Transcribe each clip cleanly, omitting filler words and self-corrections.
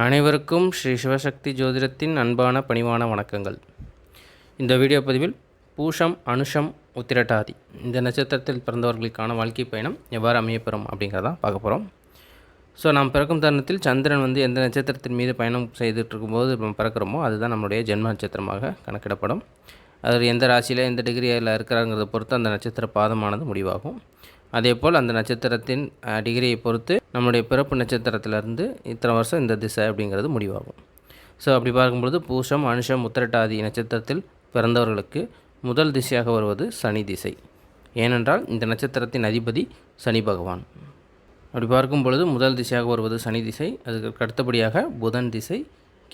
அனைவருக்கும் ஸ்ரீ சிவசக்தி ஜோதிடத்தின் அன்பான பணிவான வணக்கங்கள். இந்த வீடியோ பதிவில் பூஷம், அனுஷம், உத்திரட்டாதி இந்த நட்சத்திரத்தில் பிறந்தவர்களுக்கான வாழ்க்கை பயணம் எவ்வாறு அமையப்பெறும் அப்படிங்கிறதான் பார்க்க போகிறோம். ஸோ நாம் பிறக்கும் தருணத்தில் சந்திரன் எந்த நட்சத்திரத்தின் மீது பயணம் செய்துட்டு இருக்கும்போது நம்ம பிறக்கிறோமோ அதுதான் நம்மளுடைய ஜென்ம நட்சத்திரமாக கணக்கிடப்படும். அது எந்த ராசியில் எந்த டிகிரியில் இருக்கிறாங்கிறத பொறுத்து அந்த நட்சத்திர பாதமானது முடிவாகும். அதேபோல் அந்த நட்சத்திரத்தின் டிகிரியை பொறுத்து நம்முடைய பிறப்பு நட்சத்திரத்திலிருந்து இத்தனை வருஷம் இந்த திசை அப்படிங்கிறது முடிவாகும். ஸோ அப்படி பார்க்கும்பொழுது பூஷம், அனுஷம், உத்திரட்டாதி நட்சத்திரத்தில் பிறந்தவர்களுக்கு முதல் திசையாக வருவது சனி திசை. ஏனென்றால் இந்த நட்சத்திரத்தின் அதிபதி சனி பகவான். அப்படி பார்க்கும் பொழுது முதல் திசையாக வருவது சனி திசை. அதுக்கு அடுத்தபடியாக புதன் திசை,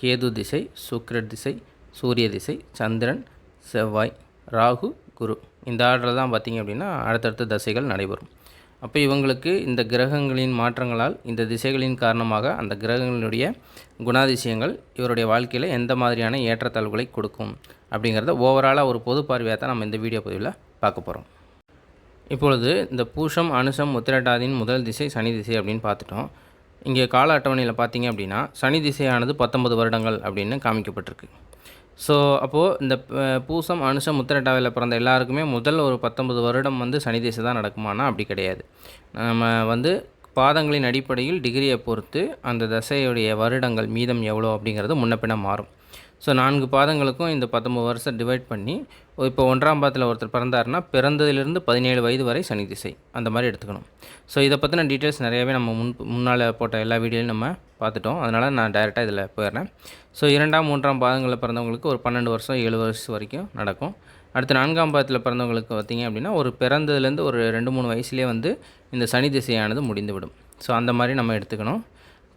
கேது திசை, சுக்கிர திசை, சூரிய திசை, சந்திரன், செவ்வாய், ராகு, குரு. இந்த ஆர்டரில் தான் பார்த்திங்க அப்படின்னா அடுத்தடுத்த திசைகள் நடைபெறும். அப்போ இவங்களுக்கு இந்த கிரகங்களின் மாற்றங்களால் இந்த திசைகளின் காரணமாக அந்த கிரகங்களுடைய குணாதிசயங்கள் இவருடைய வாழ்க்கையில் எந்த மாதிரியான ஏற்றத்தாழ்வுகளை கொடுக்கும் அப்படிங்கிறத ஓவராலாக ஒரு பொது பார்வையாக தான் நம்ம இந்த வீடியோ பதிவில் பார்க்க போகிறோம். இப்பொழுது இந்த பூஷம், அனுஷம், உத்திரட்டாதியின் முதல் திசை சனி திசை அப்படின்னு பார்த்துட்டோம். இங்கே கால அட்டவணையில் பார்த்திங்க அப்படின்னா சனி திசையானது 19 வருடங்கள் அப்படின்னு காமிக்கப்பட்டிருக்கு. ஸோ அப்போது இந்த பூசம், அனுஷம், உத்திரட்டாதியில் பிறந்த எல்லாருக்குமே முதல் ஒரு 19 வருடம் சனி திசை தான் நடக்குமானா அப்படி கிடையாது. நம்ம பாதங்களின் அடிப்படையில் டிகிரியை பொறுத்து அந்த தசையுடைய வருடங்கள் மீதம் எவ்வளோ அப்படிங்கிறது முன்ன பின்ன மாறும். ஸோ 4 பாதங்களுக்கும் இந்த 19 வருஷம் டிவைட் பண்ணி இப்போ 1ஆம் பாதத்தில் ஒருத்தர் பிறந்தாருன்னா பிறந்ததிலிருந்து 17 வயது வரை சனி திசை அந்த மாதிரி எடுத்துக்கணும். ஸோ இதை பற்றின டீட்டெயில்ஸ் நிறையாவே நம்ம முன்னால் போட்ட எல்லா வீடியோலையும் நம்ம பார்த்துட்டோம். அதனால் நான் டைரெக்டாக இதில் போயிடுறேன். ஸோ 2ஆம் 3ஆம் பாதங்களில் பிறந்தவங்களுக்கு ஒரு 12 வருஷம் 7 வருஷம் வரைக்கும் நடக்கும். அடுத்து 4ஆம் பாதத்தில் பிறந்தவங்களுக்கு பார்த்திங்க அப்படின்னா ஒரு பிறந்ததுலேருந்து ஒரு 2-3 வயசுலேயே இந்த சனி திசையானது முடிந்துவிடும். ஸோ அந்த மாதிரி நம்ம எடுத்துக்கணும்.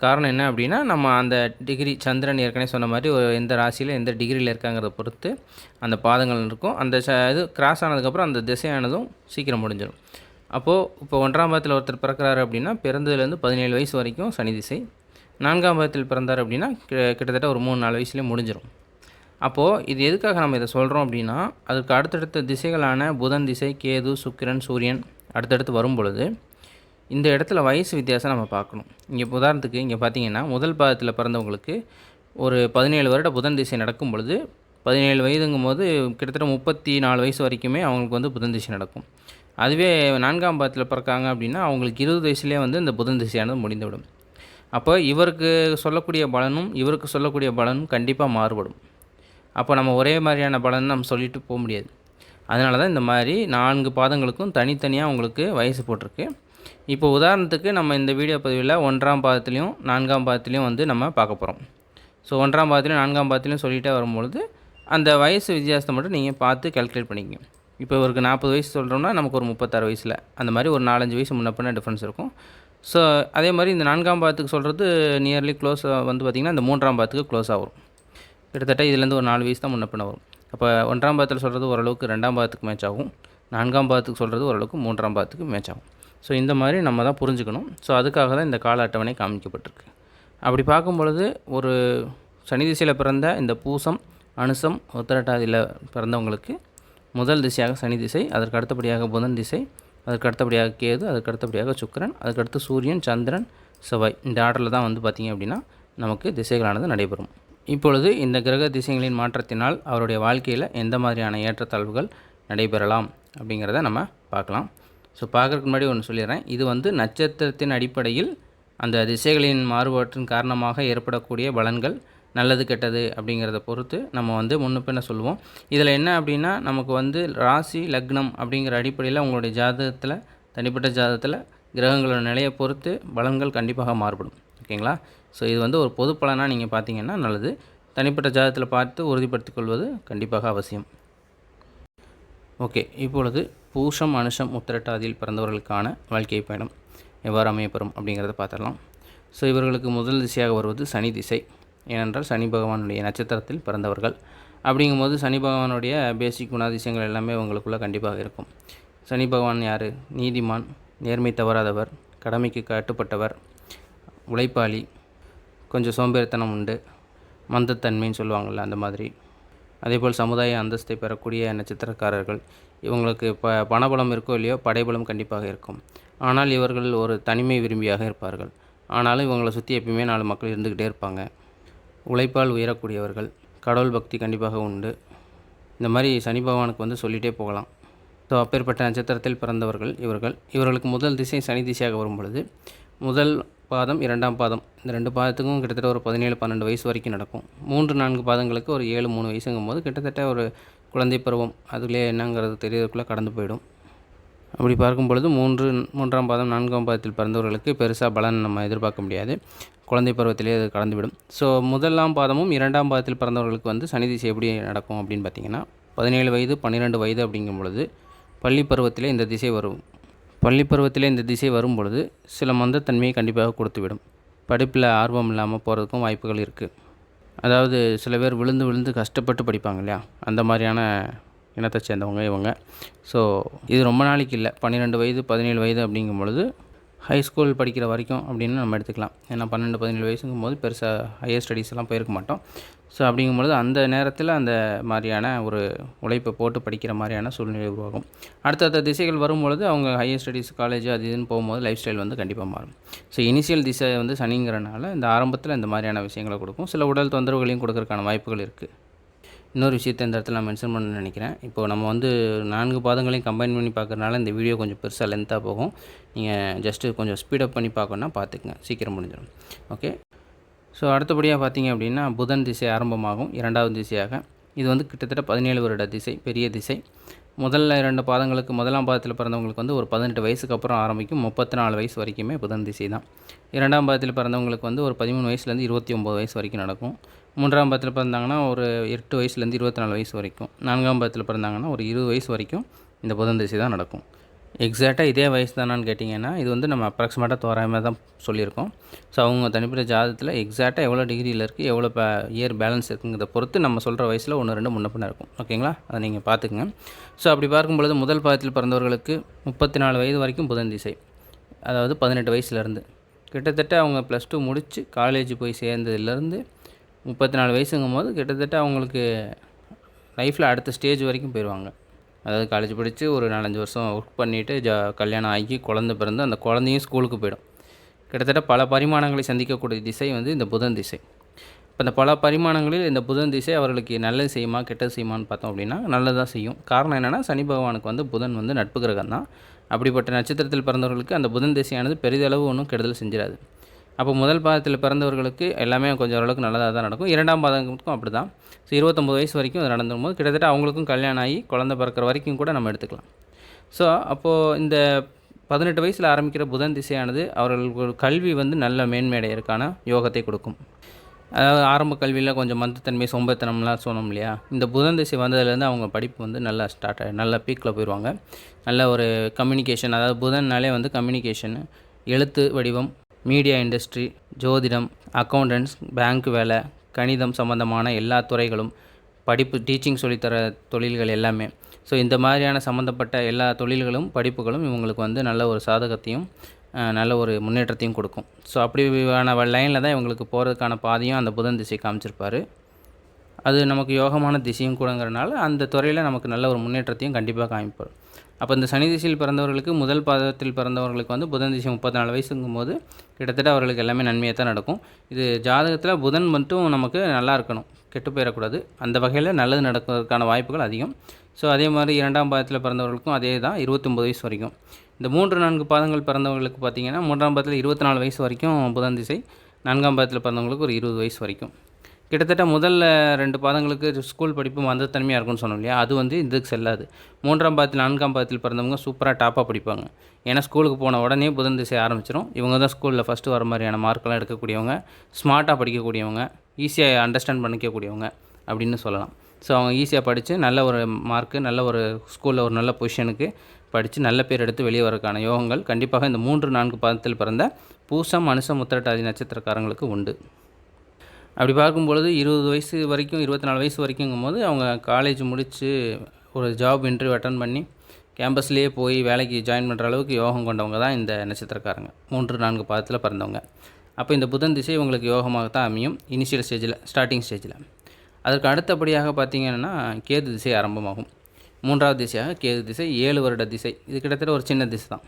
காரணம் என்ன அப்படின்னா நம்ம அந்த டிகிரி சந்திரன் ஏற்கனவே சொன்ன மாதிரி ஒரு எந்த ராசியில் எந்த டிகிரியில் இருக்காங்கிறத பொறுத்து அந்த பாதங்கள் இருக்கும். அந்த இது கிராஸ் ஆனதுக்கப்புறம் அந்த திசையானதும் சீக்கிரம் முடிஞ்சிடும். அப்போது இப்போ 1ஆம் பாதத்தில் ஒருத்தர் பிறக்கிறாரு அப்படின்னா பிறந்ததுலேருந்து 17 வயசு வரைக்கும் சனி திசை. 4ஆம் பாதத்தில் பிறந்தார் அப்படின்னா கிட்டத்தட்ட ஒரு 3-4 வயசுலேயே முடிஞ்சிடும். அப்போது இது எதுக்காக நம்ம இதை சொல்கிறோம் அப்படின்னா அதுக்கு அடுத்தடுத்த திசைகளான புதன் திசை, கேது, சுக்கிரன், சூரியன் அடுத்தடுத்து வரும் பொழுது இந்த இடத்துல வயசு வித்தியாசம் நம்ம பார்க்கணும். இங்கே உதாரணத்துக்கு இங்கே பார்த்தீங்கன்னா முதல் பாதத்தில் பிறந்தவங்களுக்கு ஒரு 17 வருட புதன் திசை நடக்கும் பொழுது 17 வயதுங்கும் போது கிட்டத்தட்ட 34 வயசு வரைக்குமே அவங்களுக்கு புதன் திசை நடக்கும். அதுவே 4ஆம் பாதத்தில் பிறக்காங்க அப்படின்னா அவங்களுக்கு 20 வயசுலேயே இந்த புதன் திசையானது முடிந்துவிடும். அப்போ இவருக்கு சொல்லக்கூடிய பலனும் இவருக்கு சொல்லக்கூடிய பலனும் கண்டிப்பாக மாறுபடும். அப்போ நம்ம ஒரே மாதிரியான பலன் நம்ம சொல்லிட்டு போக முடியாது. அதனால தான் இந்த மாதிரி 4 பாதங்களுக்கும் தனித்தனியாக உங்களுக்கு வயசு போட்டிருக்கு. இப்போ உதாரணத்துக்கு நம்ம இந்த வீடியோ பதிவில் 1ஆம் பாதத்துலேயும் 4ஆம் பாதத்துலேயும் நம்ம பார்க்க போகிறோம். ஸோ 1ஆம் பாதத்துலேயும் 4ஆம் பாதத்துலேயும் சொல்லிகிட்டே வரும்பொழுது அந்த வயசு வித்தியாசத்தை மட்டும் நீங்கள் பார்த்து கால்குலேட் பண்ணிக்கங்க. இப்போ இவருக்கு 40 வயசு சொல்கிறோம்னா நமக்கு ஒரு 36 வயசில் அந்த மாதிரி ஒரு 4-5 வயசு முன்ன பின்ன டிஃப்ரென்ஸ் இருக்கும். ஸோ அதே மாதிரி இந்த 4ஆம் பாதத்துக்கு சொல்கிறது நியர்லி க்ளோஸ் பார்த்திங்கன்னா இந்த 3ஆம் பாதத்துக்கு க்ளோஸ் ஆகும். கிட்டத்தட்ட இதுலேருந்து ஒரு 4 வயசு தான் முன்ன பின்ன வரும். அப்போ 1ஆம் பாதத்தில் சொல்கிறது ஓரளவுக்கு 2ஆம் பாதத்துக்கு மேட்ச் ஆகும். 4ஆம் பாதத்துக்கு சொல்கிறது ஓரளவுக்கு 3ஆம் பாதத்துக்கு மேட்ச் ஆகும். ஸோ இந்த மாதிரி நம்ம தான் புரிஞ்சுக்கணும். ஸோ அதுக்காக தான் இந்த கால அட்டவணை காமிக்கப்பட்டிருக்கு. அப்படி பார்க்கும் பொழுது ஒரு சனி திசையில் பிறந்த இந்த பூசம், அனுசம், உத்திரட்டாதியில் பிறந்தவங்களுக்கு முதல் திசையாக சனி திசை, அதற்கு அடுத்தபடியாக புதன் திசை, அதற்கு அடுத்தபடியாக கேது, அதற்கு அடுத்தபடியாக சுக்கிரன், அதுக்கடுத்து சூரியன், சந்திரன், செவ்வாய். இந்த ஆர்டரில் தான் பார்த்திங்க அப்படின்னா நமக்கு திசைகளானது நடைபெறும். இப்பொழுது இந்த கிரக திசைகளின் மாற்றத்தினால் அவருடைய வாழ்க்கையில் எந்த மாதிரியான ஏற்றத்தாழ்வுகள் நடைபெறலாம் அப்படிங்கிறத நம்ம பார்க்கலாம். ஸோ பார்க்குறதுக்கு முன்னாடி ஒன்று சொல்லிடுறேன். இது நட்சத்திரத்தின் அடிப்படையில் அந்த திசைகளின் மாறுபாட்டின் காரணமாக ஏற்படக்கூடிய பலன்கள் நல்லது கெட்டது அப்படிங்கிறத பொறுத்து நம்ம முன்ன பின்ன சொல்லுவோம். இதில் என்ன அப்படின்னா நமக்கு ராசி லக்னம் அப்படிங்கிற அடிப்படையில் உங்களுடைய ஜாதகத்தில் தனிப்பட்ட ஜாதகத்தில் கிரகங்களோட நிலையை பொறுத்து பலன்கள் கண்டிப்பாக மாறுபடும். ஓகேங்களா? ஸோ இது ஒரு பொது பலனாக நீங்கள் பார்த்தீங்கன்னா நல்லது. தனிப்பட்ட ஜாதகத்தில் பார்த்து உறுதிப்படுத்திக் கொள்வது கண்டிப்பாக அவசியம். ஓகே, இப்பொழுது பூஷம், அனுஷம், உத்திரட்டாதியில் பிறந்தவர்களுக்கான வாழ்க்கை பயணம் எவ்வாறு அமையப்பெறும் அப்படிங்கிறத பார்த்துடலாம். ஸோ இவர்களுக்கு முதல் திசையாக வருவது சனி திசை. ஏனென்றால் சனி பகவானுடைய நட்சத்திரத்தில் பிறந்தவர்கள். அப்படிங்கும்போது சனி பகவானுடைய பேசிக் குணாதிசயங்கள் எல்லாமே உங்களுக்குள்ளே கண்டிப்பாக இருக்கும். சனி பகவான் யார்? நீதிமான், நேர்மை தவறாதவர், கடமைக்கு கட்டுப்பட்டவர், உழைப்பாளி, கொஞ்சம் சோம்பேறித்தனம் உண்டு, மந்தத்தன்மைன்னு சொல்லுவாங்கள்ல அந்த மாதிரி. அதேபோல் சமுதாய அந்தஸ்தை பெறக்கூடிய நட்சத்திரக்காரர்கள். இவங்களுக்கு பணபலம் இருக்கோ இல்லையோ படைபலம் கண்டிப்பாக இருக்கும். ஆனால் இவர்கள் ஒரு தனிமை விரும்பியாக இருப்பார்கள். ஆனாலும் இவங்களை சுற்றி எப்பயுமே 4 மக்கள் இருந்துக்கிட்டே இருப்பாங்க. உழைப்பால் உயரக்கூடியவர்கள், கடவுள் பக்தி கண்டிப்பாக உண்டு. இந்த மாதிரி சனி பகவானுக்கு வந்து சொல்லிகிட்டே போகலாம். ஸோ அப்பேற்பட்ட நட்சத்திரத்தில் பிறந்தவர்கள் இவர்களுக்கு முதல் திசை சனி திசையாக வரும் பொழுது முதல் பாதம் 2ஆம் பாதம் இந்த 2 பாதத்துக்கும் கிட்டத்தட்ட ஒரு 17-12 வயசு வரைக்கும் நடக்கும். 3-4 பாதங்களுக்கு ஒரு 7-3 வயசுங்கும் போது கிட்டத்தட்ட ஒரு குழந்தை பருவம் அதுலேயே என்னங்கிறது தெரியறதுக்குள்ளே கடந்து போயிடும். அப்படி பார்க்கும் பொழுது 3ஆம் பாதம் 4ஆம் பாதத்தில் பிறந்தவர்களுக்கு பெருசாக பலன் நம்ம எதிர்பார்க்க முடியாது. குழந்தை பருவத்திலே அது கடந்துவிடும். ஸோ 1ஆம் பாதமும் 2ஆம் பாதத்தில் பிறந்தவர்களுக்கு வந்து சனி திசை எப்படி நடக்கும் அப்படின்னு பார்த்திங்கன்னா 17 வயது 12 வயது அப்படிங்கும் பொழுது பள்ளி பருவத்திலே இந்த திசை வரும். பள்ளி பருவத்திலே இந்த திசை வரும் பொழுது சில மந்தத்தன்மையை கண்டிப்பாக கொடுத்துவிடும். படிப்பில் ஆர்வம் இல்லாமல் போகிறதுக்கும் வாய்ப்புகள் இருக்குது. அதாவது சில பேர் விழுந்து கஷ்டப்பட்டு படிப்பாங்க இல்லையா, அந்த மாதிரியான இனத்தை சேர்ந்தவங்க இவங்க. ஸோ இது ரொம்ப நாளைக்கு இல்லை, 12 வயது 17 வயது அப்படிங்கும் பொழுது ஹை ஸ்கூல் படிக்கிற வரைக்கும் அப்படின்னு நம்ம எடுத்துக்கலாம். ஏன்னா 12-17 வயசுங்கும் போது பெருசாக ஹையர் ஸ்டடீஸ் எல்லாம் போயிருக்க மாட்டோம். ஸோ அப்படிங்கும்பொழுது அந்த நேரத்தில் அந்த மாதிரியான ஒரு உழைப்பை போட்டு படிக்கிற மாதிரியான சூழ்நிலை உருவாகும். அடுத்தடுத்த திசைகள் வரும்பொழுது அவங்க ஹையர் ஸ்டடீஸ் காலேஜ் அது இதுன்னு போகும்போது லைஃப் ஸ்டைல் வந்து கண்டிப்பாக மாறும். ஸோ இனிஷியல் திசை வந்து சனிங்கிறனால இந்த ஆரம்பத்தில் இந்த மாதிரியான விஷயங்களை கொடுக்கும். சில உடல் தொந்தரவுகளையும் கொடுக்கறதுக்கான வாய்ப்புகள் இருக்குது. இன்னொரு விஷயத்தை இந்த இடத்துல நான் மென்ஷன் பண்ண நினைக்கிறேன். இப்போது நம்ம வந்து 4 பாதங்களையும் கம்பைன் பண்ணி பார்க்குறதுனால இந்த வீடியோ கொஞ்சம் பெருசாக லென்த்தாக போகும். நீங்கள் ஜஸ்ட்டு கொஞ்சம் ஸ்பீடப் பண்ணி பார்க்கணுன்னா பார்த்துக்குங்க, சீக்கிரம் முடிஞ்சிடும். ஓகே. ஸோ அடுத்தபடியாக பார்த்தீங்க அப்படின்னா புதன் திசை ஆரம்பமாகும் 2வது திசையாக. இது வந்து கிட்டத்தட்ட 17 வருட திசை, பெரிய திசை. முதல்ல 2 பாதங்களுக்கு 1ஆம் பாதத்தில் பிறந்தவங்களுக்கு வந்து ஒரு 18 வயசுக்கு அப்புறம் ஆரம்பிக்கும். 34 வயசு வரைக்குமே புதன் திசை தான். 2ஆம் பாதத்தில் பிறந்தவங்களுக்கு வந்து ஒரு 13 வயசுலேருந்து 29 வயசு வரைக்கும் நடக்கும். 3ஆம் பாதத்தில் பிறந்தாங்கன்னா ஒரு 8 வயசுலேருந்து 24 வயசு வரைக்கும். 4ஆம் பாதத்தில் பிறந்தாங்கன்னா ஒரு 20 வயசு வரைக்கும் இந்த புதன் திசை தான் நடக்கும். எக்ஸாக்டாக இதே வயசு தானான்னு கேட்டிங்கன்னா இது வந்து நம்ம அப்ராக்சிமேட்டாக தோராயமாக தான் சொல்லியிருக்கோம். ஸோ அவங்க தனிப்பட்ட ஜாதகத்தில் எக்ஸாக்டாக எவ்வளோ டிகிரியில் இருக்குது, எவ்வளோ இயர் பேலன்ஸ் இருக்குங்கிறத பொறுத்து நம்ம சொல்கிற வயசில் 1-2 முன்ன பின்ன இருக்கும். ஓகேங்களா, அதை நீங்கள் பார்த்துக்குங்க. ஸோ அப்படி பார்க்கும்பொழுது முதல் பாதத்தில் பிறந்தவர்களுக்கு 34 வயது வரைக்கும் புதன் திசை, அதாவது 18 வயசுலேருந்து கிட்டத்தட்ட அவங்க +2 முடித்து காலேஜ் போய் சேர்ந்ததுலேருந்து 34 வயசுங்கும் போது கிட்டத்தட்ட அவங்களுக்கு லைஃப்பில் அடுத்த ஸ்டேஜ் வரைக்கும் போயிடுவாங்க. அதாவது காலேஜ் படித்து ஒரு 4-5 வருஷம் ஒர்க் பண்ணிவிட்டு கல்யாணம் ஆகி குழந்தை பிறந்து அந்த குழந்தையும் ஸ்கூலுக்கு போயிடும். கிட்டத்தட்ட பல பரிமாணங்களை சந்திக்கக்கூடிய திசை வந்து இந்த புதன் திசை. இப்போ இந்த பல பரிமாணங்களில் இந்த புதன் திசை அவர்களுக்கு நல்லது செய்யுமா கெட்டது செய்யுமான்னு பார்த்தோம் அப்படின்னா நல்லதாக செய்யும். காரணம் என்னென்னா சனி பகவானுக்கு வந்து புதன் வந்து நட்பு கிரகம் தான். அப்படிப்பட்ட நட்சத்திரத்தில் பிறந்தவர்களுக்கு அந்த புதன் திசையானது பெரிதளவு ஒன்றும் கெடுதல் செஞ்சிடாது. அப்போ முதல் பாதத்தில் பிறந்தவர்களுக்கு எல்லாமே கொஞ்சம் ஓரளவுக்கு நல்லதாக தான் நடக்கும். 2ஆம் பாதத்துக்கும் அப்படி தான். ஸோ 29 வயசு வரைக்கும் அது நடந்தும்போது கிட்டத்தட்ட அவங்களுக்கும் கல்யாணம் ஆகி குழந்தை பிறக்கிற வரைக்கும் கூட நம்ம எடுத்துக்கலாம். ஸோ அப்போது இந்த 18 வயசில் ஆரம்பிக்கிற புதன் திசையானது அவர்களுக்கு கல்வி வந்து நல்ல மேன்மையடையறதுக்கான யோகத்தை கொடுக்கும். அதாவது ஆரம்ப கல்வியில் கொஞ்சம் மந்தத்தன்மை சோம்பேத்தனம்லாம் சொன்னோம் இல்லையா, இந்த புதன் திசை வந்ததுலேருந்து அவங்க படிப்பு வந்து நல்லா ஸ்டார்ட் ஆகி நல்ல பீக்கில் போயிடுவாங்க. நல்ல ஒரு கம்யூனிகேஷன், அதாவது புதன்னாலே வந்து கம்யூனிகேஷன், எழுத்து வடிவம், மீடியா இண்டஸ்ட்ரி, ஜோதிடம், அக்கௌண்டன்ஸ், பேங்க் வேலை, கணிதம் சம்மந்தமான எல்லா துறைகளும், படிப்பு டீச்சிங் சொல்லித்தர தொழில்கள் எல்லாமே. ஸோ இந்த மாதிரியான சம்மந்தப்பட்ட எல்லா தொழில்களும் படிப்புகளும் இவங்களுக்கு வந்து நல்ல ஒரு சாதகத்தையும் நல்ல ஒரு முன்னேற்றத்தையும் கொடுக்கும். ஸோ அப்படியான லைனில் தான் இவங்களுக்கு போகிறதுக்கான பாதையும் அந்த புதன் திசை காமிச்சிருப்பார். அது நமக்கு யோகமான திசையும் கூடங்கிறனால அந்த துறையில் நமக்கு நல்ல ஒரு முன்னேற்றத்தையும் கண்டிப்பாக காமிப்பார். அப்போ இந்த சனி திசையில் பிறந்தவர்களுக்கு முதல் பாதத்தில் பிறந்தவர்களுக்கு வந்து புதன் திசை 34 வயசுங்கும் போது கிட்டத்தட்ட அவர்களுக்கு எல்லாமே நன்மையாக தான் நடக்கும். இது ஜாதகத்தில் புதன் மட்டும் நமக்கு நல்லா இருக்கணும், கெட்டு போயிடக்கூடாது. அந்த வகையில் நல்லது நடக்கிறதுக்கான வாய்ப்புகள் அதிகம். ஸோ அதே மாதிரி 2ஆம் பாதத்தில் பிறந்தவர்களுக்கும் அதே தான் 29 வயசு வரைக்கும். இந்த 3-4 பாதங்கள் பிறந்தவர்களுக்கு பார்த்திங்கன்னா 3ஆம் பாதத்தில் 24 வயசு வரைக்கும் புதன் திசை, 4ஆம் பாதத்தில் பிறந்தவங்களுக்கு ஒரு 20 வயசு வரைக்கும். கிட்டத்தட்ட முதல்ல 2 பாதங்களுக்கு ஸ்கூல் படிப்பு மந்தத்தன்மையாக இருக்கும்னு சொன்னோம் இல்லையா, அது வந்து இதுக்கு செல்லாது. 3ஆம் பாதத்தில் 4ஆம் பாதத்தில் பிறந்தவங்க சூப்பராக டாப்பாக படிப்பாங்க. ஏன்னா ஸ்கூலுக்கு போன உடனே புதன் திசை ஆரம்பிச்சிடும். இவங்க தான் ஸ்கூலில் ஃபஸ்ட்டு வர மாதிரியான மார்க்கெல்லாம் எடுக்கக்கூடியவங்க, ஸ்மார்ட்டாக படிக்கக்கூடியவங்க, ஈஸியாக அண்டர்ஸ்டாண்ட் பண்ணிக்கக்கூடியவங்க அப்படின்னு சொல்லலாம். ஸோ அவங்க ஈஸியாக படித்து நல்ல ஒரு மார்க்கு, நல்ல ஒரு ஸ்கூலில் ஒரு நல்ல பொசிஷனுக்கு படித்து நல்ல பேர் எடுத்து வெளியே வரக்கான யோகங்கள் கண்டிப்பாக இந்த 3-4 பாதத்தில் பிறந்த பூசம், அனுசம், உத்திரட்டாதி நட்சத்திரக்காரங்களுக்கு உண்டு. அப்படி பார்க்கும்பொழுது 20 வயசு வரைக்கும் 24 வயசு வரைக்குங்கும்போது அவங்க காலேஜ் முடித்து ஒரு ஜாப் இன்டர்வியூ அட்டன் பண்ணி கேம்பஸ்லேயே போய் வேலைக்கு ஜாயின் பண்ணுற அளவுக்கு யோகம் கொண்டவங்க தான் இந்த நட்சத்திரக்காரங்க, 3-4 பாதத்தில் பிறந்தவங்க. அப்போ இந்த புதன் திசை உங்களுக்கு யோகமாகத்தான் அமையும் இனிஷியல் ஸ்டேஜில், ஸ்டார்டிங் ஸ்டேஜில். அதற்கு அடுத்தபடியாக பார்த்திங்கன்னா கேது திசை ஆரம்பமாகும். 3ஆவது திசையாக கேது திசை 7 வருட திசை. இது கிட்டத்தட்ட ஒரு சின்ன திசை தான்.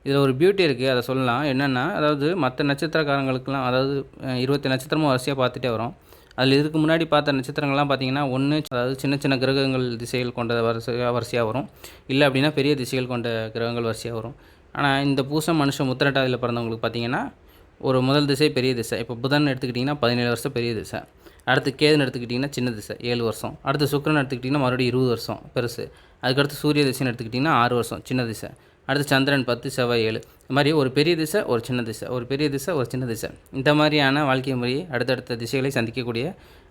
இதில் ஒரு பியூட்டி இருக்குது, அதை சொல்லலாம். என்னென்னா, அதாவது மற்ற நட்சத்திரக்காரங்களுக்கெல்லாம், அதாவது 20 நட்சத்திரமும் வரிசையாக பார்த்துட்டே வரோம். அதில் இதுக்கு முன்னாடி பார்த்த நட்சத்திரங்கள்லாம் பார்த்திங்கன்னா, ஒன்று அதாவது சின்ன சின்ன கிரகங்கள் திசைகள் கொண்ட வரிசையாக வரும், இல்லை அப்படின்னா பெரிய திசைகள் கொண்ட கிரகங்கள் வரிசையாக வரும். ஆனால் இந்த பூசம் மனுஷம் உத்திரட்டாதியில் பிறந்தவங்களுக்கு பார்த்திங்கன்னா, ஒரு முதல் திசை பெரிய திசை. இப்போ புதன் எடுத்துக்கிட்டிங்கன்னா 17 வருஷம் பெரிய திசை. அடுத்து கேதுன்னு எடுத்துக்கிட்டிங்கன்னா சின்ன திசை 7 வருஷம். அடுத்து சுக்கிரன் எடுத்துக்கிட்டிங்கன்னா மறுபடியும் 20 வருஷம் பெருசு. அதுக்கடுத்து சூரிய திசைன்னு எடுத்துக்கிட்டிங்கன்னா 6 வருஷம் சின்ன திசை. அடுத்து சந்திரன் 10, செவ்வாய் 7. இந்த மாதிரி ஒரு பெரிய திசை, ஒரு சின்ன திசை, ஒரு பெரிய திசை, ஒரு சின்ன திசை. இந்த மாதிரியான வாழ்க்கை முறையை அடுத்தடுத்த திசைகளை சந்திக்கக்கூடிய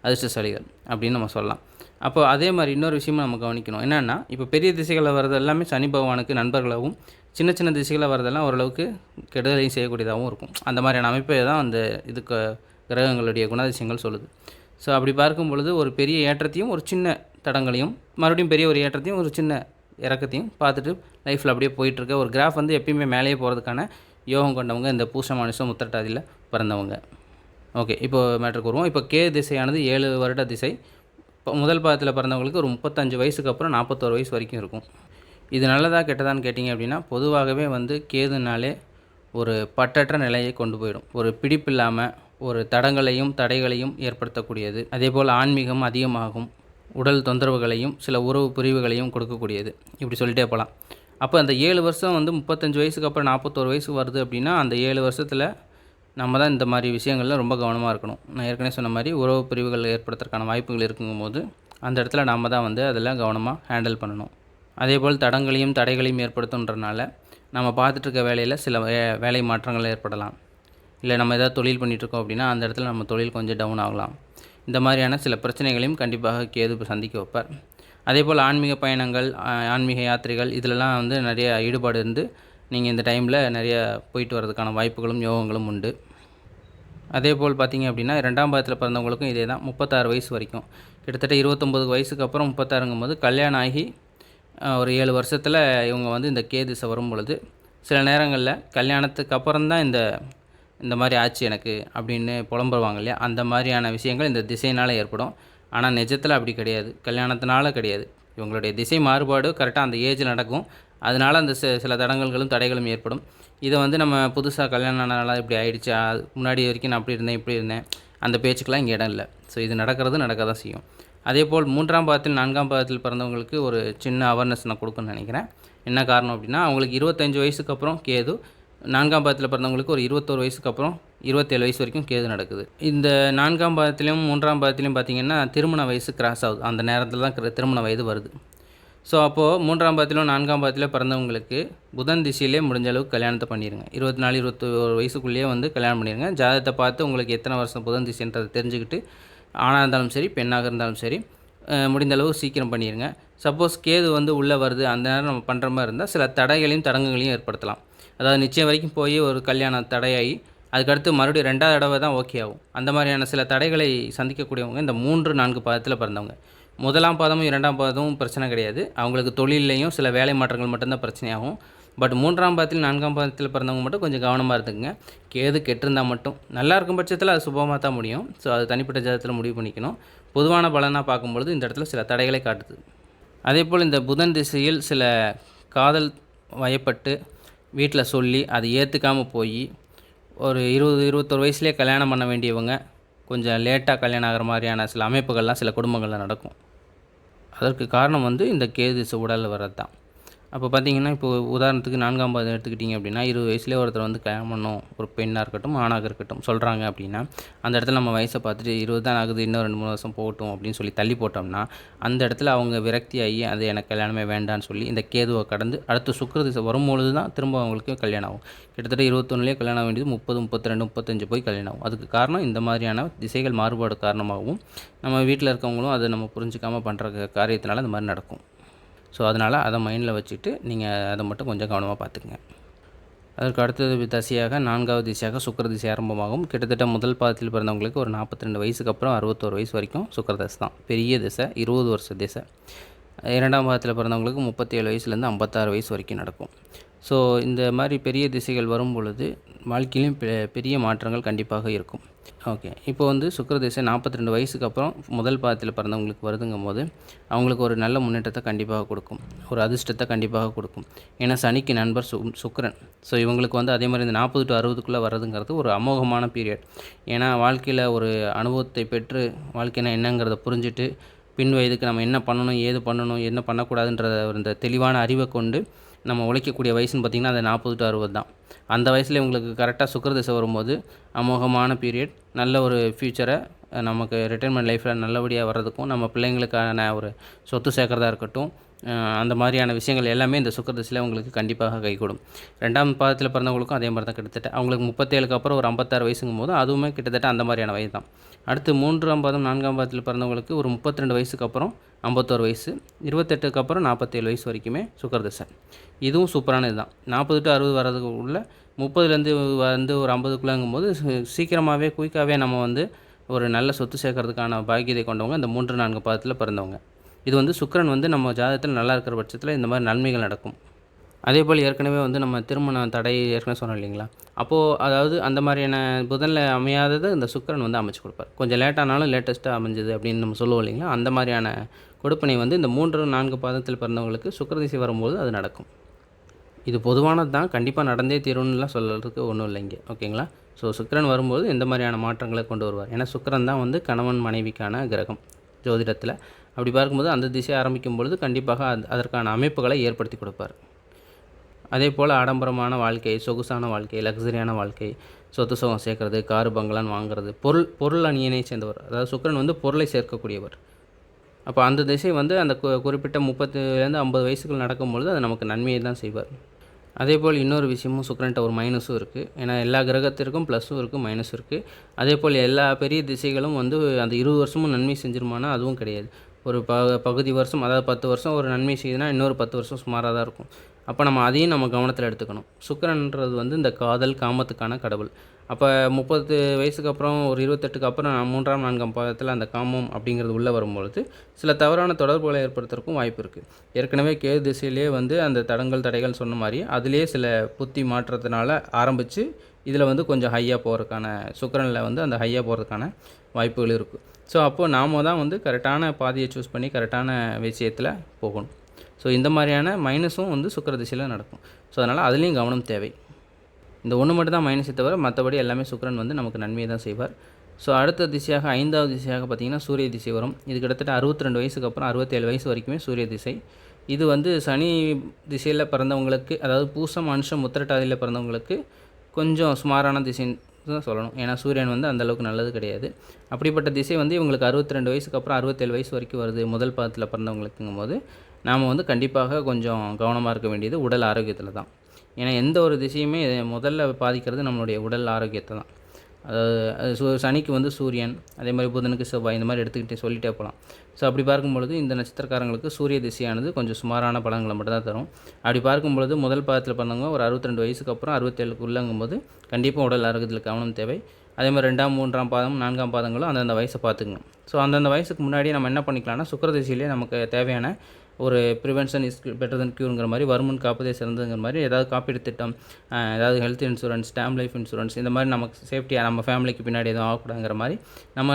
அதிர்ஷ்டசாலிகள் அப்படின்னு நம்ம சொல்லலாம். அப்போ அதே மாதிரி இன்னொரு விஷயமும் நம்ம கவனிக்கணும். என்னென்னா, இப்போ பெரிய திசைகளில் வர்றது எல்லாமே சனி பகவானுக்கு நண்பர்களாகவும், சின்ன சின்ன திசைகளில் வரதெல்லாம் ஓரளவுக்கு கெடுதலையும் செய்யக்கூடியதாகவும் இருக்கும். அந்த மாதிரியான அமைப்பை தான் அந்த இதுக்கு கிரகங்களுடைய குணாதிசயங்கள் சொல்லுது. ஸோ அப்படி பார்க்கும் பொழுது ஒரு பெரிய ஏற்றத்தையும் ஒரு சின்ன தடங்களையும், மறுபடியும் பெரிய ஒரு ஏற்றத்தையும் ஒரு சின்ன இறக்கத்தையும் பார்த்துட்டு லைஃப்பில் அப்படியே போயிட்டுருக்க ஒரு கிராஃப் வந்து எப்பயுமே மேலேயே போகிறதுக்கான யோகம் கொண்டவங்க இந்த பூசம் மனுஷம் உத்திரட்டாதியில் பிறந்தவங்க. ஓகே, இப்போது மேட்ருக்கு வருவோம். இப்போ கே திசையானது 7 வருட திசை. இப்போ முதல் பாதத்தில் பிறந்தவங்களுக்கு ஒரு 35 வயசுக்கு அப்புறம் 41 வயசு வரைக்கும் இருக்கும். இது நல்லதா கெட்டதான்னு கேட்டிங்க அப்படின்னா, பொதுவாகவே வந்து கேதுனாலே ஒரு பற்றற்ற நிலையை கொண்டு போயிடும். ஒரு பிடிப்பில்லாமல் ஒரு தடங்களையும் தடைகளையும் ஏற்படுத்தக்கூடியது. அதேபோல் ஆன்மீகம் அதிகமாகும், உடல் தொந்தரவுகளையும் சில உறவு பிரிவுகளையும் கொடுக்கக்கூடியது. இப்படி சொல்லிட்டே போகலாம். அப்போ அந்த 7 வருஷம் வந்து 35 வயசுக்கு அப்புறம் 41 வயசு வருது அப்படின்னா, அந்த 7 வருஷத்தில் நம்ம தான் இந்த மாதிரி விஷயங்களில் ரொம்ப கவனமாக இருக்கணும். நான் ஏற்கனவே சொன்ன மாதிரி உறவு பிரிவுகள் ஏற்படுத்துறதுக்கான வாய்ப்புகள் இருக்குங்கும்போது அந்த இடத்துல நம்ம தான் வந்து அதெல்லாம் கவனமாக ஹேண்டில் பண்ணணும். அதேபோல் தடங்களையும் தடைகளையும் ஏற்படுத்துன்றனால நம்ம பார்த்துட்ருக்க வேலையில் சில வேலை மாற்றங்கள் ஏற்படலாம். இல்லை நம்ம ஏதாவது தொழில் பண்ணிகிட்ருக்கோம் அப்படின்னா அந்த இடத்துல நம்ம தொழில் கொஞ்சம் டவுன் ஆகலாம். இந்த மாதிரியான சில பிரச்சனைகளையும் கண்டிப்பாக கேது சந்திக்க வைப்பார். அதேபோல் ஆன்மீக பயணங்கள், ஆன்மீக யாத்திரைகள் இதிலலாம் வந்து நிறைய ஈடுபாடு இருந்து நீங்கள் இந்த டைமில் நிறைய போயிட்டு வர்றதுக்கான வாய்ப்புகளும் யோகங்களும் உண்டு. அதேபோல் பார்த்திங்க அப்படின்னா 2ஆம் பாதத்தில் பிறந்தவங்களுக்கும் இதே தான். 36 வயசு வரைக்கும், கிட்டத்தட்ட 29 வயசுக்கு அப்புறம் 36ங்கும்போது கல்யாணம் ஆகி ஒரு 7 வருஷத்தில் இவங்க வந்து இந்த கேது வரும் பொழுது சில நேரங்களில் கல்யாணத்துக்கு அப்புறம் தான் இந்த மாதிரி ஆச்சு எனக்கு அப்படின்னு புலம்புவாங்க இல்லையா, அந்த மாதிரியான விஷயங்கள் இந்த திசையினால் ஏற்படும். ஆனால் நிஜத்தில் அப்படி கிடையாது, கல்யாணத்தினால கிடையாது. இவங்களுடைய திசை மாறுபாடு கரெக்டாக அந்த ஏஜில் நடக்கும். அதனால் அந்த சில தடங்கல்களும் தடைகளும் ஏற்படும். இதை வந்து நம்ம புதுசாக கல்யாணம் ஆனால இப்படி ஆகிடுச்சா, முன்னாடி வரைக்கும் நான் அப்படி இருந்தேன் இப்படி இருந்தேன், அந்த பேச்சுக்கெலாம் இங்கே இடம் இல்லை. ஸோ இது நடக்க தான் செய்யும். அதேபோல் 3ஆம் பாதத்தில் 4ஆம் பாதத்தில் பிறந்தவங்களுக்கு ஒரு சின்ன அவேர்னஸ் நான் கொடுக்கணும்னு நினைக்கிறேன். என்ன காரணம் அப்படின்னா, அவங்களுக்கு 25 வயசுக்கு அப்புறம் கேது, 4ஆம் பாதத்தில் பிறந்தவங்களுக்கு ஒரு 21 வயசுக்கு அப்புறம் 27 வயசு வரைக்கும் கேது நடக்குது. இந்த 4ஆம் பாதத்திலையும் 3ஆம் பாதத்திலையும் பார்த்திங்கன்னா திருமண வயசு கிராஸ் ஆகுது. அந்த நேரத்தில் தான் திருமண வயது வருது. ஸோ அப்போது 3ஆம் பாதத்திலும் 4ஆம் பாதத்திலும் பிறந்தவங்களுக்கு புதன் திசையிலே முடிஞ்ச அளவுக்கு கல்யாணத்தை பண்ணிடுங்க. 24, 21 வயசுக்குள்ளேயே வந்து கல்யாணம் பண்ணிடுங்க. ஜாதகத்தை பார்த்து உங்களுக்கு எத்தனை வருஷம் புதன் திசைன்றதை தெரிஞ்சுக்கிட்டு, ஆணாக இருந்தாலும் சரி பெண்ணாக இருந்தாலும் சரி முடிந்தளவு சீக்கிரம் பண்ணிடுங்க. சப்போஸ் கேது வந்து உள்ளே வருது, அந்த நேரம் நம்ம பண்ணுற மாதிரி இருந்தால் சில தடைகளையும் தடங்களையும் ஏற்படுத்தலாம். அதாவது நிச்சயம் வரைக்கும் போய் ஒரு கல்யாணம் தடையாகி அதுக்கடுத்து மறுபடியும் 2ஆவது தடவை தான் ஓகே ஆகும். அந்த மாதிரியான சில தடைகளை சந்திக்கக்கூடியவங்க இந்த 3, 4 பாதத்தில் பிறந்தவங்க. 1ஆம் பாதமும் 2ஆம் பாதமும் பிரச்சனை கிடையாது. அவங்களுக்கு தொழிலையும் சில வேலை மாற்றங்கள் மட்டும்தான் பிரச்சனையாகும். பட் 3ஆம் பாதத்தில் 4ஆம் பாதத்தில் பிறந்தவங்க மட்டும் கொஞ்சம் கவனமாக இருந்துக்குங்க. கேது கெட்டிருந்தால் மட்டும் நல்லா இருக்கும் பட்சத்தில் அது சுபமாக தான் முடியும். ஸோ அது தனிப்பட்ட ஜாதகத்தில் முடிவு பண்ணிக்கணும். பொதுவான பலனாக பார்க்கும்பொழுது இந்த இடத்துல சில தடைகளை காட்டுது. அதேபோல் இந்த புதன் திசையில் சில காதல் வயப்பட்டு வீட்டில் சொல்லி அதை ஏற்றுக்காமல் போய் ஒரு 20, 21 வயசுலேயே கல்யாணம் பண்ண வேண்டியவங்க கொஞ்சம் லேட்டாக கல்யாணம் ஆகிற மாதிரியான சில அமைப்புகள்லாம் சில குடும்பங்களில் நடக்கும். அதற்கு காரணம் வந்து இந்த கேது திசை உடலில் வர்றது தான். அப்போ பார்த்திங்கன்னா, இப்போது உதாரணத்துக்கு 4ஆம் பாதம் எடுத்துக்கிட்டிங்க அப்படின்னா 20 வயசுலேயே ஒருத்தர் வந்து கல்யாணம் பண்ணணும், ஒரு பெண்ணாக இருக்கட்டும் ஆணாக இருக்கட்டும் சொல்கிறாங்க அப்படின்னா, அந்த இடத்துல நம்ம வயசை பார்த்துட்டு 20 தான் ஆகுது, இன்னும் 2, 3 வருஷம் போகட்டும் அப்படின்னு சொல்லி தள்ளி போட்டோம்னா, அந்த இடத்துல அவங்க விரக்தி ஆகி அது எனக்கு கல்யாணமே வேண்டான்னு சொல்லி இந்த கேதுவை கடந்து அடுத்து சுக்கிர திசை வரும்பொழுது தான் திரும்ப அவங்களுக்கு கல்யாணம் ஆகும். கிட்டத்தட்ட 21லேயே கல்யாணம் வேண்டியது 30, 32, 35 போய் கல்யாணம் ஆகும். அதுக்கு காரணம் இந்த மாதிரியான திசைகள் மாறுபாடு காரணமாகவும் நம்ம வீட்டில் இருக்கவங்களும் அதை நம்ம புரிஞ்சிக்காமல் பண்ணுற காரியத்தினால இந்த மாதிரி நடக்கும். ஸோ அதனால் அதை மைண்டில் வச்சுட்டு நீங்கள் அதை மட்டும் கொஞ்சம் கவனமாக பார்த்துக்குங்க. அதற்கு அடுத்தது திசையாக 4ஆவது திசையாக சுக்கிர திசை ஆரம்பமாகும். கிட்டத்தட்ட முதல் பாதத்தில் பிறந்தவங்களுக்கு ஒரு 42 வயசுக்கு அப்புறம் 61 வயசு வரைக்கும் சுக்கிர திசை தான். பெரிய திசை, 20 வருஷ திசை. 2ஆம் பாதத்தில் பிறந்தவங்களுக்கு 37 வயசுலேருந்து 56 வயசு வரைக்கும் நடக்கும். ஸோ இந்த மாதிரி பெரிய திசைகள் வரும் பொழுது வாழ்க்கையிலும் பெரிய மாற்றங்கள் கண்டிப்பாக இருக்கும். ஓகே. இப்போ வந்து சுக்கிர திசை 42 வயசுக்கு அப்புறம் முதல் பாதத்தில் பிறந்தவங்களுக்கு வருதுங்கும்போது, அவங்களுக்கு ஒரு நல்ல முன்னேற்றத்த கண்டிப்பாக கொடுக்கும். ஒரு அதிர்ஷ்டத்த கண்டிப்பாக கொடுக்கும். ஏன்னா சனிக்கு நண்பர் சுக்கிரன். ஸோ இவங்களுக்கு வந்து அதே மாரி இந்த 40 to 60க்குள்ளே வர்றதுங்கிறது ஒரு அமோகமான பீரியட். ஏன்னா வாழ்க்கையில் ஒரு அனுபவத்தை பெற்று, வாழ்க்கைனா என்னங்கிறத புரிஞ்சுட்டு, பின் வயதுக்கு நம்ம என்ன பண்ணணும், ஏது பண்ணணும், என்ன பண்ணக்கூடாதுன்ற இந்த தெளிவான அறிவை கொண்டு நம்ம உழைக்கக்கூடிய வயசுன்னு பார்த்திங்கன்னா, அது 40 to 60 தான். அந்த வயசுல இவங்களுக்கு கரெக்டாக சுக்கிர திசை வரும்போது அமோகமான பீரியட். நல்ல ஒரு ஃப்யூச்சரை நமக்கு ரிட்டயர்மெண்ட் லைஃப்பில் நல்லபடியாக வர்றதுக்கும், நம்ம பிள்ளைங்களுக்கான ஒரு சொத்து சேர்க்குறதா இருக்கட்டும், அந்த மாதிரியான விஷயங்கள் எல்லாமே இந்த சுக்கிர திசையில் உங்களுக்கு கண்டிப்பாக கைகூடும். 2ஆம் பாதத்தில் பிறந்தவங்களுக்கும் அதே மாதிரி தான் கிட்டத்தட்ட. அவங்களுக்கு 37க்கு அப்புறம் ஒரு 56 வயசுங்கும்போது அதுவுமே கிட்டத்தட்ட அந்த மாதிரியான வயது தான். அடுத்து 3ஆம் பாதம் 4ஆம் பாதத்தில் பிறந்தவங்களுக்கு ஒரு 32 வயசுக்கு அப்புறம் 51 வயசு, 28க்கு அப்புறம் 47 வயசு வரைக்குமே சுக்கிர திசை. இதுவும் சூப்பரான இதுதான். 40 to 60 வர்றதுக்குள்ள 30லேருந்து வந்து ஒரு 50க்குள்ளங்கும்போது சீக்கிரமாகவே குயிக்காகவே நம்ம வந்து ஒரு நல்ல சொத்து சேர்க்கறதுக்கான பாக்கியத்தை கொண்டவங்க இந்த 3, 4 பாதத்தில் பிறந்தவங்க. இது வந்து சுக்கிரன் வந்து நம்ம ஜாதகத்தில் நல்லா இருக்கிற பட்சத்தில் இந்த மாதிரி நன்மைகள் நடக்கும். அதேபோல் ஏற்கனவே வந்து நம்ம திருமண தடை ஏற்கனவே சொன்னோம் இல்லைங்களா? அப்போது அதாவது அந்த மாதிரியான புதனில் அமையாதது இந்த சுக்கிரன் வந்து அமைச்சு கொடுப்பார். கொஞ்சம் லேட்டானாலும் லேட்டஸ்ட்டாக அமைஞ்சது அப்படின்னு நம்ம சொல்லுவோம் இல்லைங்களா? அந்த மாதிரியான கொடுப்பினை வந்து இந்த 3, 4 பாதத்தில் பிறந்தவங்களுக்கு சுக்கிர திசை வரும்போது அது நடக்கும். இது பொதுவானது தான். கண்டிப்பாக நடந்தே தீரும்னுலாம் சொல்கிறதுக்கு ஒன்றும் இல்லைங்க. ஓகேங்களா? ஸோ சுக்கிரன் வரும்போது இந்த மாதிரியான மாற்றங்களை கொண்டு வருவார். ஏன்னா சுக்கிரன் தான் வந்து கணவன் மனைவிக்கான கிரகம் ஜோதிடத்தில். அப்படி பார்க்கும்போது அந்த திசை ஆரம்பிக்கும் பொழுது கண்டிப்பாக அதற்கான அமைப்புகளை ஏற்படுத்தி கொடுப்பார். அதே போல் ஆடம்பரமான வாழ்க்கை, சொகுசான வாழ்க்கை, லக்ஸரியான வாழ்க்கை, சொத்து சுகம் சேர்க்கறது, காரு பங்களான்னு வாங்குறது, பொருள் அணியினை சேர்ந்தவர். அதாவது சுக்கிரன் வந்து பொருளை சேர்க்கக்கூடியவர். அப்போ அந்த திசை வந்து அந்த குறிப்பிட்ட 30லேருந்து 50 வயசுக்குள் நடக்கும்பொழுது அது நமக்கு நன்மையை தான் செய்வார். அதேபோல் இன்னொரு விஷயமும் சுக்கிரன்ட்ட ஒரு மைனஸும் இருக்குது. ஏன்னா எல்லா கிரகத்திற்கும் ப்ளஸ்ஸும் இருக்குது, மைனஸும் இருக்குது. அதேபோல் எல்லா பெரிய திசைகளும் வந்து அந்த 20 வருஷமும் நன்மை செஞ்சிருமானா அதுவும் கிடையாது. ஒரு பகுதி வருஷம், அதாவது 10 வருஷம் ஒரு நன்மை செய்யுதுன்னா இன்னொரு 10 வருஷம் சுமாராக தான் இருக்கும். அப்போ நம்ம அதையும் நம்ம கவனத்தில் எடுத்துக்கணும். சுக்கிரன்றது வந்து இந்த காதல், காமத்துக்கான கடவுள். அப்போ 30 வயசுக்கு அப்புறம் ஒரு 28க்கு அப்புறம் 3ஆம் 4ஆம் பாதத்தில் அந்த காமம் அப்படிங்கிறது உள்ளே வரும்பொழுது சில தவறான தொடர்புகளை ஏற்படுத்துறதுக்கும் வாய்ப்பு இருக்குது. ஏற்கனவே கேது திசையிலே வந்து அந்த தடைகள் சொன்ன மாதிரி அதிலே சில புத்தி மாற்றத்தினால ஆரம்பித்து இதில் வந்து கொஞ்சம் ஹையாக போகிறதுக்கான சுக்கிரனில் வந்து அந்த ஹையாக போகிறதுக்கான வாய்ப்புகள் இருக்குது. ஸோ அப்போது நாம் தான் வந்து கரெக்டான பாதையை சூஸ் பண்ணி கரெக்டான விஷயத்தில் போகணும். ஸோ இந்த மாதிரியான மைனஸும் வந்து சுக்கிர திசையில் நடக்கும். ஸோ அதனால் அதுலேயும் கவனம் தேவை. இந்த ஒன்று மட்டும் தான் மைனஸை தவிர மற்றபடி எல்லாமே சுக்கிரன் வந்து நமக்கு நன்மையை தான் செய்வார். ஸோ அடுத்த திசையாக 5வது திசையாக பார்த்திங்கன்னா சூரிய திசை வரும். இது கிட்டத்தட்ட 62 வயசுக்கு அப்புறம் 67 வயசு வரைக்குமே சூரிய திசை. இது வந்து சனி திசையில் பிறந்தவங்களுக்கு, அதாவது பூசம், அனுஷம், உத்திரட்டாதியில் பிறந்தவங்களுக்கு கொஞ்சம் சுமாரான திசைன்னு தான் சொல்லணும். ஏன்னா சூரியன் வந்து அந்தளவுக்கு நல்லது கிடையாது. அப்படிப்பட்ட திசை வந்து இவங்களுக்கு 62 வயசுக்கு அப்புறம் 67 வயசு வரைக்கும் வருது முதல் பாதத்தில் பிறந்தவங்களுக்குங்கும் போது நாம் வந்து கண்டிப்பாக கொஞ்சம் கவனமாக இருக்க வேண்டியது உடல் ஆரோக்கியத்தில் தான். ஏன்னா எந்த ஒரு திசையுமே முதல்ல பாதிக்கிறது நம்மளுடைய உடல் ஆரோக்கியத்தை தான். அதாவது சனிக்கு வந்து சூரியன், அதே மாதிரி புதனுக்கு செவ்வாய், இந்த மாதிரி எடுத்துக்கிட்டே சொல்லிகிட்டே போகலாம். ஸோ அப்படி பார்க்கும்பொழுது இந்த நட்சத்திரக்காரங்களுக்கு சூரிய திசையானது கொஞ்சம் சுமாரான பலன்களை மட்டும் தான் தரும். அப்படி பார்க்கும்பொழுது முதல் பாதத்தில் பிறந்தவங்க ஒரு 62 வயசுக்கு அப்புறம் 67க்கு உள்ளங்கும்போது கண்டிப்பாக உடல் ஆரோக்கியத்தில் கவனம் தேவை. அதே மாதிரி 2ஆம் 3ஆம் பாதம் 4ஆம் பாதங்களும் அந்தந்த வயசை பார்த்துக்கணும். ஸோ அந்தந்த வயசுக்கு முன்னாடியே நம்ம என்ன பண்ணிக்கலாம்னா சுக்கிர திசையிலே நமக்கு தேவையான ஒரு ப்ரிவென்ஷன் இஸ் பெட்டர் தென் க்யூருங்கிற மாதிரி, வருமுன் காப்பதே சிறந்ததுங்கிற மாதிரி ஏதாவது காப்பீடு திட்டம், ஏதாவது health insurance, term life insurance, இந்த மாதிரி நமக்கு சேஃப்டியாக நம்ம ஃபேமிலிக்கு பின்னாடி எதுவும் ஆகக்கூடாதுங்கிற மாதிரி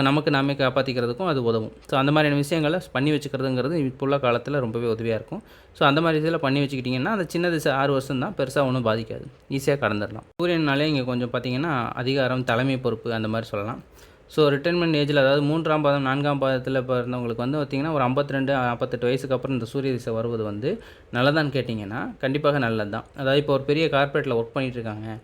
நமக்கு நாமே காப்பாற்றிக்கிறதுக்கும் அது உதவும். ஸோ அந்த மாதிரியான விஷயங்களை பண்ணி வச்சுக்கிறதுங்கிறது இப்போ உள்ள காலத்தில் ரொம்பவே உதவியாக இருக்கும். ஸோ அந்த மாதிரி இதில் பண்ணி வச்சுக்கிட்டிங்கன்னா அந்த சின்ன திசை 6 வருஷம் தான், பெருசாக ஒன்றும் பாதிக்காது, ஈஸியாக கடந்துடலாம். சூரியனாலே இங்கே கொஞ்சம் பார்த்திங்கன்னா அதிகாரம், தலைமை பொறுப்பு அந்த மாதிரி சொல்லலாம். ஸோ ரிட்டைர்மெண்ட் ஏஜில், அதாவது 3ஆம் பாதம் 4ஆம் பாதத்தில் பிறந்தவங்களுக்கு வந்து பார்த்திங்கன்னா ஒரு 52, 48 வயசுக்கு அப்புறம் இந்த சூரிய திசை வருவது வந்து நல்லதான்னு கேட்டிங்கன்னா கண்டிப்பாக நல்லது தான். அதாவது இப்போ ஒரு பெரிய கார்ப்பரேட்டில் ஒர்க் பண்ணிகிட்டு இருக்காங்க,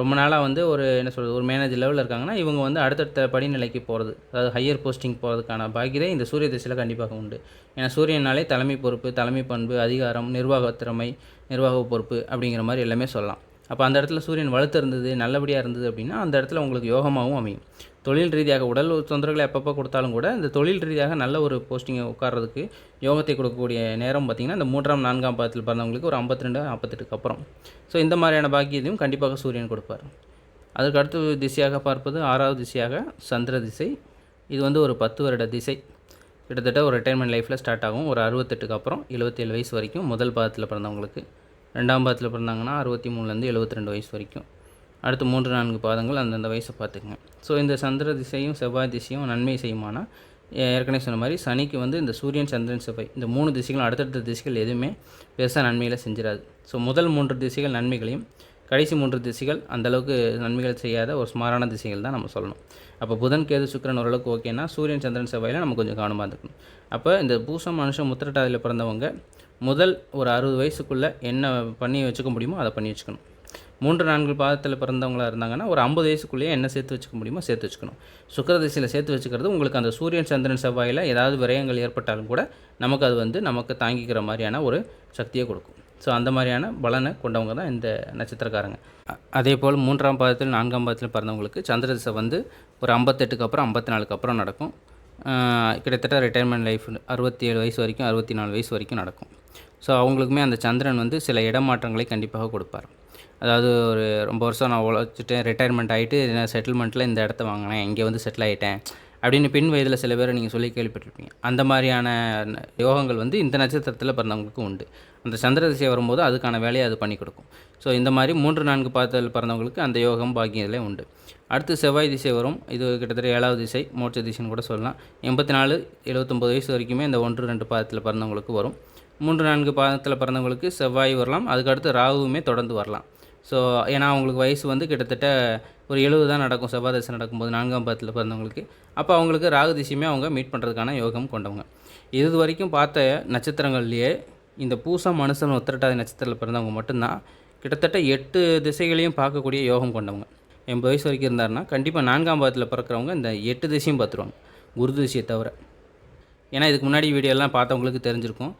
ரொம்ப நாளாக வந்து ஒரு என்ன சொல்கிறது, ஒரு மேனேஜர் லெவலில் இருக்காங்கன்னா இவங்க வந்து அடுத்தடுத்த படிநிலைக்கு போகிறது, அதாவது ஹையர் போஸ்டிங் போகிறதுக்கான பாக்கியதை இந்த சூரிய திசையில் கண்டிப்பாக உண்டு. ஏன்னா சூரியனாலே தலைமை பொறுப்பு, தலைமை பண்பு, அதிகாரம், நிர்வாகத்திறமை, நிர்வாக பொறுப்பு அப்படிங்கிற மாதிரி எல்லாமே சொல்லலாம். அப்போ அந்த இடத்துல சூரியன் வலுத்து இருந்தது, நல்லபடியாக இருந்தது அப்படின்னா அந்த இடத்துல உங்களுக்கு யோகமாகவும் அமையும். தொழில் ரீதியாக உடல் தொந்தரவுகளை எப்பப்போ கொடுத்தாலும் கூட இந்த தொழில் ரீதியாக நல்ல ஒரு போஸ்டிங்கை உட்கார்றதுக்கு யோகத்தை கொடுக்கக்கூடிய நேரம் பார்த்திங்கன்னா இந்த 3ஆம் 4ஆம் பாதத்தில் பிறந்தவங்களுக்கு ஒரு 52, 48க்கு அப்புறம். ஸோ இந்த மாதிரியான பாக்கியத்தையும் கண்டிப்பாக சூரியன் கொடுப்பார். அதுக்கு அடுத்த திசையாக பார்ப்பது 6வது திசையாக சந்திர திசை. இது வந்து ஒரு 10 வருட திசை. கிட்டத்தட்ட ஒரு ரிட்டைர்மெண்ட் லைஃப்பில் ஸ்டார்ட் ஆகும் ஒரு 68க்கு அப்புறம் 77 வயசு வரைக்கும் முதல் பாதத்தில் பிறந்தவங்களுக்கு. 2ஆம் பாதத்தில் பிறந்தாங்கன்னா 63லேருந்து 72 வயசு வரைக்கும். அடுத்து 3-4 பாதங்கள் அந்தந்த வயசை பார்த்துக்குங்க. ஸோ இந்த சந்திர திசையும் செவ்வாய் திசையும் நன்மை செய்யுமானா, ஏற்கனவே சொன்ன மாதிரி சனிக்கு வந்து இந்த சூரியன், சந்திரன், செவ்வாய் இந்த 3 திசைகளும் அடுத்தடுத்த திசைகள் எதுவுமே பெருசாக நன்மைகளை செஞ்சிடாது. ஸோ முதல் 3 திசைகள் நன்மைகளையும், கடைசி 3 திசைகள் அந்தளவுக்கு நன்மைகள் செய்யாத ஒரு சுமாரான திசைகள் தான் நம்ம சொல்லணும். அப்போ புதன், கேது, சுக்கிரன் ஓரளவுக்கு ஓகேன்னா, சூரியன், சந்திரன், செவ்வாயில் நம்ம கொஞ்சம் கவனமாக இருந்துக்கணும். அப்போ இந்த பூசம், அனுஷம், உத்திரட்டாதியில் பிறந்தவங்க முதல் ஒரு 60 வயசுக்குள்ளே என்ன பண்ணி வச்சுக்க முடியுமோ அதை பண்ணி வச்சுக்கணும். 3-4 பாதத்தில் பிறந்தவங்களாக இருந்தாங்கன்னா ஒரு 50 வயசுக்குள்ளேயே என்ன சேர்த்து வச்சுக்க முடியுமோ சேர்த்து வச்சுக்கணும். சுக்கிர திசையில் சேர்த்து வச்சுக்கிறது உங்களுக்கு அந்த சூரியன், சந்திரன், செவ்வாயில் ஏதாவது விரயங்கள் ஏற்பட்டாலும் கூட நமக்கு அது வந்து நமக்கு தாங்கிக்கிற மாதிரியான ஒரு சக்தியை கொடுக்கும். ஸோ அந்த மாதிரியான பலனை கொண்டவங்க தான் இந்த நட்சத்திரக்காரங்க. அதே போல் 3ஆம் பாதத்தில் 4ஆம் பாதத்தில் பிறந்தவங்களுக்கு சந்திர திசை வந்து ஒரு 58க்கு அப்புறம் 54க்கு அப்புறம் நடக்கும். கிட்டத்தட்ட ரிட்டையர்மெண்ட் லைஃப் 67 வயசு வரைக்கும் 64 வயசு வரைக்கும் நடக்கும். ஸோ அவங்களுக்குமே அந்த சந்திரன் வந்து சில இடமாற்றங்களை கண்டிப்பாக கொடுப்பார். அதாவது ஒரு ரொம்ப வருஷம் நான் உழைச்சிட்டேன், ரிட்டையர்மெண்ட் ஆகிட்டு செட்டில்மெண்ட்டில் இந்த இடத்த வாங்கினேன், இங்கே வந்து செட்டில் ஆகிட்டேன் அப்படின்னு பின் வயதில் சில பேரை நீங்கள் சொல்லி கேள்விப்பட்டிருப்பீங்க. அந்த மாதிரியான யோகங்கள் வந்து இந்த நட்சத்திரத்தில் பிறந்தவங்களுக்கு உண்டு. அந்த சந்திர திசை வரும்போது அதுக்கான வேலையை அது பண்ணி கொடுக்கும். ஸோ இந்த மாதிரி 3-4 பாதத்தில் பிறந்தவங்களுக்கு அந்த யோகம் பாக்கியத்திலே உண்டு. அடுத்து செவ்வாய் திசை வரும். இது கிட்டத்தட்ட 7வது திசை, மோட்ச திசைன்னு கூட சொல்லலாம். 84-79 வயசு வரைக்குமே இந்த 1-2 பாதத்தில் பிறந்தவங்களுக்கு வரும். 3-4 பாதத்தில் பிறந்தவங்களுக்கு செவ்வாய் வரலாம். அதுக்கடுத்து ராகுவுமே தொடர்ந்து வரலாம். ஸோ ஏன்னா அவங்களுக்கு வயசு வந்து கிட்டத்தட்ட ஒரு 70 தான் நடக்கும் செவ்வாய் திசை நடக்கும்போது 4ஆம் பாதத்தில் பிறந்தவங்களுக்கு. அப்போ அவங்களுக்கு ராகு திசையுமே அவங்க மீட் பண்ணுறதுக்கான யோகம் கொண்டவங்க. இது வரைக்கும் பார்த்த நட்சத்திரங்கள்லேயே இந்த பூசம், அனுசம், உத்திரட்டாதி நட்சத்திரத்தில் பிறந்தவங்க மட்டும்தான் கிட்டத்தட்ட 8 திசைகளையும் பார்க்கக்கூடிய யோகம் கொண்டவங்க. 80 வயசு வரைக்கும் இருந்தாருன்னா கண்டிப்பாக 4ஆம் பாதத்தில் பிறக்கிறவங்க இந்த 8 திசையும் பார்த்துருவாங்க, குரு திசையை தவிர. ஏன்னா இதுக்கு முன்னாடி வீடியோலாம் பார்த்தவங்களுக்கு தெரிஞ்சிருக்கும்.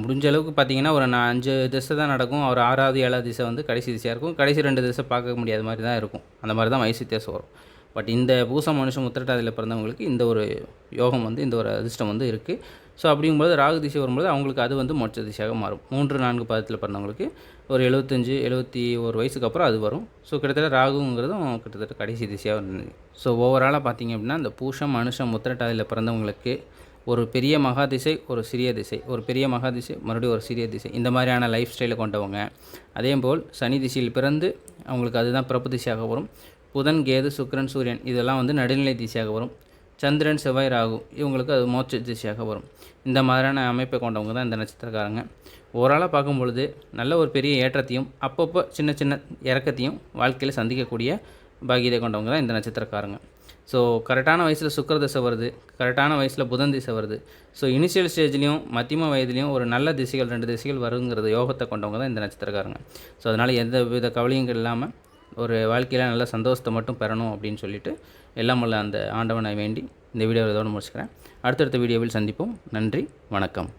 முடிஞ்ச அளவுக்கு பார்த்தீங்கன்னா ஒரு 5 திசை தான் நடக்கும். ஒரு 6வது 7வது திசை வந்து கடைசி திசையாக இருக்கும். கடைசி 2 திசை பார்க்க முடியாத மாதிரி தான் இருக்கும். அந்த மாதிரி தான் வயசு வித்தியாசம் வரும். பட் இந்த பூசம், மனுஷம், உத்திரட்டாதியில் பிறந்தவங்களுக்கு இந்த ஒரு யோகம் வந்து இந்த ஒரு அதிர்ஷ்டம் வந்து இருக்குது. ஸோ அப்படிங்கும்போது ராகு திசை வரும்போது அவங்களுக்கு அது வந்து மோட்ச திசையாக மாறும். 3-4 பாதத்தில் பிறந்தவங்களுக்கு ஒரு 75-71 வயசுக்கு அப்புறம் அது வரும். ஸோ கிட்டத்தட்ட ராகுங்கிறதும் கிட்டத்தட்ட கடைசி திசையாக இருந்தது. ஸோ ஓவராலாக பார்த்திங்க அப்படின்னா இந்த பூசம், அனுஷம், உத்திரட்டாதியில் பிறந்தவங்களுக்கு ஒரு பெரிய மகா திசை, ஒரு சிறிய திசை, ஒரு பெரிய மகா திசை, மறுபடியும் ஒரு சிறிய திசை, இந்த மாதிரியான லைஃப் ஸ்டைலை கொண்டவங்க. அதேபோல் சனி திசையில் பிறந்து அவங்களுக்கு அதுதான் பிறப்பு திசையாக வரும். புதன், கேது, சுக்கிரன், சூரியன் இதெல்லாம் வந்து நடுநிலை திசையாக வரும். சந்திரன், செவ்வாய், ராகு இவங்களுக்கு அது மோட்ச திசையாக வரும். இந்த மாதிரியான அமைப்பை கொண்டவங்க தான் இந்த நட்சத்திரக்காரங்க. ஓவராலாக பார்க்கும்பொழுது நல்ல ஒரு பெரிய ஏற்றத்தையும் அப்பப்போ சின்ன சின்ன இறக்கத்தையும் வாழ்க்கையில் சந்திக்கக்கூடிய பாக்கியத்தை கொண்டவங்க தான் இந்த நட்சத்திரக்காரங்க. ஸோ கரெக்டான வயசில் சுக்கிர திசை வருது, கரெக்டான வயசில் புதன் திசை வருது. ஸோ இனிஷியல் ஸ்டேஜ்லேயும் மத்தியம வயதுலேயும் ஒரு நல்ல திசைகள் 2 திசைகள் வருங்கிறது யோகத்தை கொண்டவங்க தான் இந்த நட்சத்திரக்காரங்க. ஸோ அதனால் எந்த வித கவலையும் இல்லாமல் ஒரு வாழ்க்கையில் நல்ல சந்தோஷத்தை மட்டும் பெறணும் அப்படின்னு சொல்லிட்டு எல்லாம் உள்ள அந்த ஆண்டவனை வேண்டி இந்த வீடியோவை இதோடு முடிச்சுக்கிறேன். அடுத்தடுத்த வீடியோவில் சந்திப்போம். நன்றி, வணக்கம்.